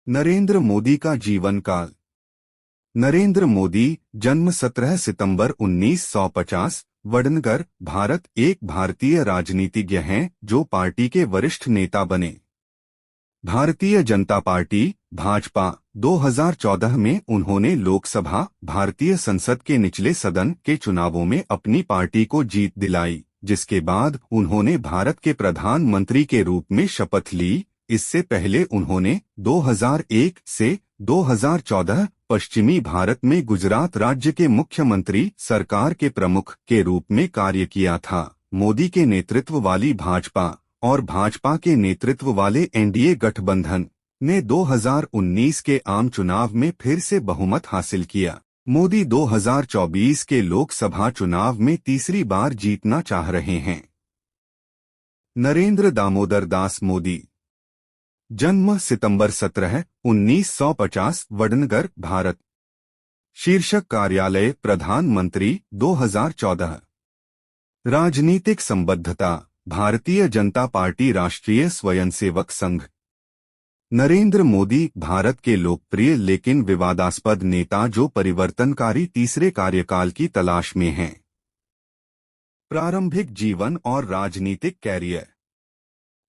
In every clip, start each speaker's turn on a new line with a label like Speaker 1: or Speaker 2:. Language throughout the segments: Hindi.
Speaker 1: नरेंद्र मोदी का जीवन काल। नरेंद्र मोदी जन्म 17 सितंबर 1950, वडनगर, भारत, एक भारतीय राजनीतिज्ञ हैं जो पार्टी के वरिष्ठ नेता बने। भारतीय जनता पार्टी भाजपा 2014 में उन्होंने लोकसभा भारतीय संसद के निचले सदन के चुनावों में अपनी पार्टी को जीत दिलाई, जिसके बाद उन्होंने भारत के प्रधानमंत्री के रूप में शपथ ली। इससे पहले उन्होंने 2001 से 2014 पश्चिमी भारत में गुजरात राज्य के मुख्यमंत्री सरकार के प्रमुख के रूप में कार्य किया था। मोदी के नेतृत्व वाली भाजपा और भाजपा के नेतृत्व वाले एनडीए गठबंधन ने 2019 के आम चुनाव में फिर से बहुमत हासिल किया। मोदी 2024 के लोकसभा चुनाव में तीसरी बार जीतना चाह रहे हैं। नरेंद्र दामोदर दास मोदी जन्म सितंबर 17, 1950, वडनगर, भारत। शीर्षक कार्यालय प्रधानमंत्री 2014। राजनीतिक संबद्धता भारतीय जनता पार्टी राष्ट्रीय स्वयंसेवक संघ। नरेंद्र मोदी भारत के लोकप्रिय लेकिन विवादास्पद नेता जो परिवर्तनकारी तीसरे कार्यकाल की तलाश में हैं। प्रारंभिक जीवन और राजनीतिक कैरियर।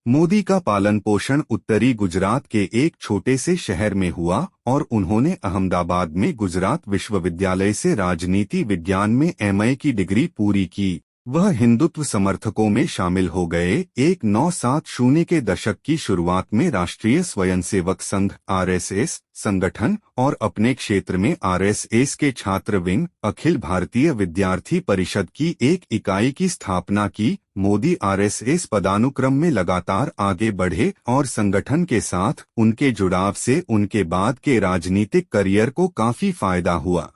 Speaker 1: मोदी का पालन पोषण उत्तरी गुजरात के एक छोटे से शहर में हुआ और उन्होंने अहमदाबाद में गुजरात विश्वविद्यालय से राजनीति विज्ञान में एमए की डिग्री पूरी की। वह हिंदुत्व समर्थकों में शामिल हो गए। 1970 के दशक की शुरुआत में राष्ट्रीय स्वयंसेवक संघ आरएसएस संगठन और अपने क्षेत्र में आरएसएस के छात्र विंग अखिल भारतीय विद्यार्थी परिषद की एक इकाई की स्थापना की। मोदी आरएसएस पदानुक्रम में लगातार आगे बढ़े और संगठन के साथ उनके जुड़ाव से उनके बाद के राजनीतिक करियर को काफी फायदा हुआ।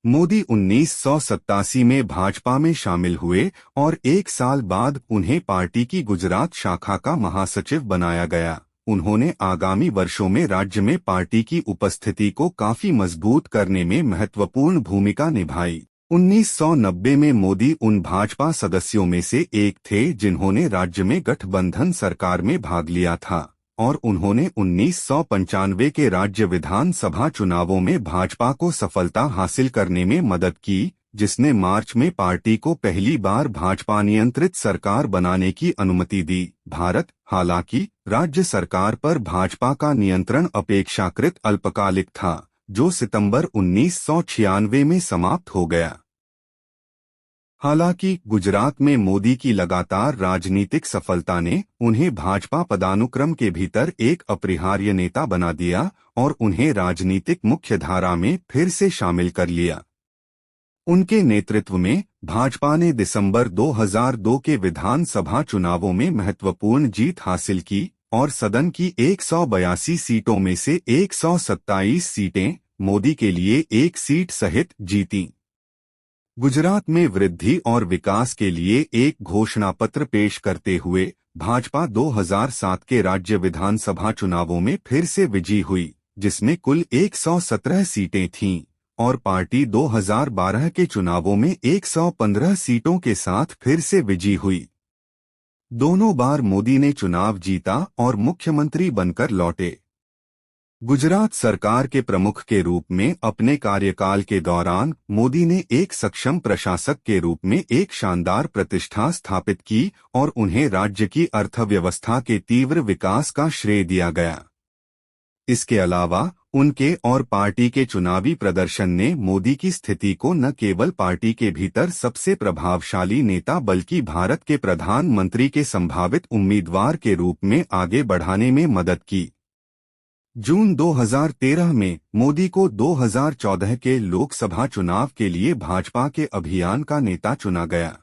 Speaker 1: मोदी 1987 में भाजपा में शामिल हुए और एक साल बाद उन्हें पार्टी की गुजरात शाखा का महासचिव बनाया गया। उन्होंने आगामी वर्षों में राज्य में पार्टी की उपस्थिति को काफी मजबूत करने में महत्वपूर्ण भूमिका निभाई। 1990 में मोदी उन भाजपा सदस्यों में से एक थे जिन्होंने राज्य में गठबंधन सरकार में भाग लिया था और उन्होंने 1995 के राज्य विधानसभा चुनावों में भाजपा को सफलता हासिल करने में मदद की, जिसने मार्च में पार्टी को पहली बार भाजपा नियंत्रित सरकार बनाने की अनुमति दी। भारत, हालांकि, राज्य सरकार पर भाजपा का नियंत्रण अपेक्षाकृत अल्पकालिक था, जो सितंबर 1996 में समाप्त हो गया। हालांकि गुजरात में मोदी की लगातार राजनीतिक सफलता ने उन्हें भाजपा पदानुक्रम के भीतर एक अपरिहार्य नेता बना दिया और उन्हें राजनीतिक मुख्यधारा में फिर से शामिल कर लिया। उनके नेतृत्व में भाजपा ने दिसंबर 2002 के विधानसभा चुनावों में महत्वपूर्ण जीत हासिल की और सदन की 182 सीटों में से 127 सीटें मोदी के लिए एक सीट सहित जीतीं। गुजरात में वृद्धि और विकास के लिए एक घोषणा पत्र पेश करते हुए भाजपा 2007 के राज्य विधानसभा चुनावों में फिर से विजयी हुई, जिसमें कुल 117 सीटें थीं, और पार्टी 2012 के चुनावों में 115 सीटों के साथ फिर से विजयी हुई। दोनों बार मोदी ने चुनाव जीता और मुख्यमंत्री बनकर लौटे। गुजरात सरकार के प्रमुख के रूप में अपने कार्यकाल के दौरान मोदी ने एक सक्षम प्रशासक के रूप में एक शानदार प्रतिष्ठा स्थापित की और उन्हें राज्य की अर्थव्यवस्था के तीव्र विकास का श्रेय दिया गया। इसके अलावा उनके और पार्टी के चुनावी प्रदर्शन ने मोदी की स्थिति को न केवल पार्टी के भीतर सबसे प्रभावशाली नेता बल्कि भारत के प्रधानमंत्री के संभावित उम्मीदवार के रूप में आगे बढ़ाने में मदद की। जून 2013 में मोदी को 2014 के लोकसभा चुनाव के लिए भाजपा के अभियान का नेता चुना गया।